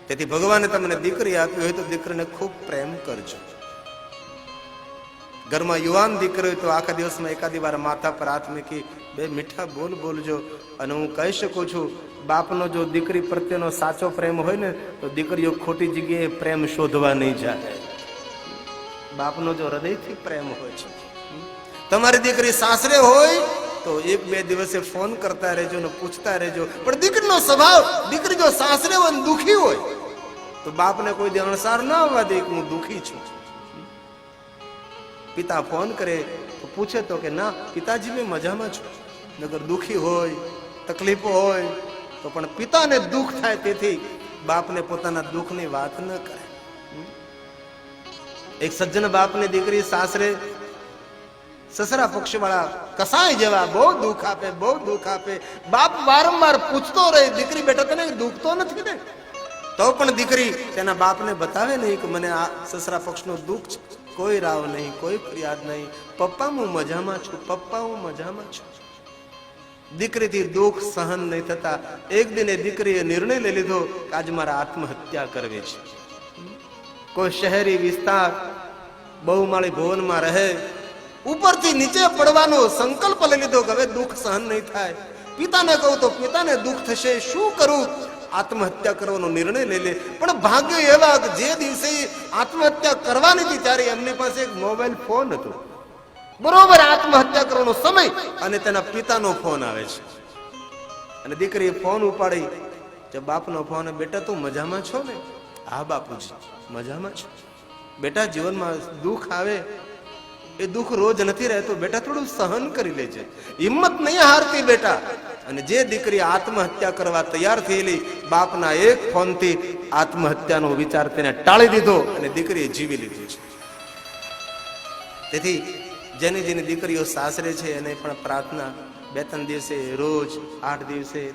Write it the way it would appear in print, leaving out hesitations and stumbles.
તેથી ભગવાને તમને દીકરી આપી હોય તો દીકરીને ખૂબ પ્રેમ કરજો. ઘરમાં યુવાન દીકરી હોય તો આખા દિવસમાં એકાદી વાર માથા પર હાથ મૂકી બે મીઠા બોલ બોલજો. અને હું કહી શકું છું, બાપનો જો દીકરી પ્રત્યેનો સાચો પ્રેમ હોય ને તો દીકરીઓ ખોટી જગ્યાએ પ્રેમ શોધવા નહીં જાય. બાપનો જો હૃદયથી પ્રેમ હોય છે. તમારી દીકરી સાસરે હોય તો એક બે દિવસે ફોન કરતા રહેજો ને પૂછતા રહેજો. પણ દીકરીનો સ્વભાવ, દીકરી જો સાસરે હોય ને દુખી હોય તો બાપને કોઈ દી અણસાર ન આવવા દે કે હું દુખી છું. પિતા ફોન કરે તો પૂછે તો કે ના પિતાજી મેં મજામાં છું. નગર દુખી હોય, તકલીફો હોય તો પણ પિતાને દુઃખ થાય, તેથી બાપને પોતાના દુઃખની વાત ન કરે. એક સજ્જન બાપની દીકરી સાસરે સસરા પક્ષ વાળા કસાય જેવા બહુ દુઃખ આપે, બહુ દુઃખ આપે. બાપ વારંવાર પૂછતો રહે, દીકરી બેટા તને દુઃખ તો નથી ને? તો પણ દીકરી તેના બાપને બતાવે નહીં કે મને આ સસરા પક્ષનું દુઃખ છે. કોઈ રાવ નહીં, કોઈ ફરિયાદ નહીં. પપ્પા હું મજામાં છું, પપ્પા હું મજામાં છું. દીકરીથી દુઃખ સહન નહીં થતા એક દિને દીકરીએ નિર્ણય લઈ લીધો કે આજ મારે આત્મહત્યા કરવી છે. કોઈ શહેરી વિસ્તાર બહુમાળી ભવનમાં રહે, ઉપરથી નીચે પડવાનો સંકલ્પ લઈ લીધો કે હવે દુઃખ સહન નહીં થાય. પિતાને કહું તો પિતાને દુઃખ થશે, શું કરું? આત્મહત્યા કરવાનો નિર્ણય લઈ લે. પણ ભાગ્ય એવા કે જે દિવસે આત્મહત્યા કરવાની હતી ત્યારે એમની પાસે એક મોબાઈલ ફોન હતો. બરોબર આત્મહત્યા કરવાનો સમય અને તેના પિતાનો ફોન આવે છે. અને દીકરીએ ફોન ઉપાડી, જે બાપનો ફોન, બેટા તું મજામાં છો ને? હા બાપુજી મજામાં છું. બેટા જીવનમાં દુઃખ આવે એ દુઃખ રોજ નથી રહેતું, બેટા થોડું સહન કરી લેજે, હિંમત નહીં હારતી બેટા. અને જે દીકરી આત્મહત્યા કરવા તૈયાર થયેલી, બાપના એક ફોનથી આત્મહત્યાનો વિચાર તેને ટાળી દીધો અને દીકરીએ જીવી લીધું છે. તેથી જેની જેની દીકરીઓ સાસરે છે એને પણ પ્રાર્થના, 2-3 દિવસે રોજ, 8 દિવસે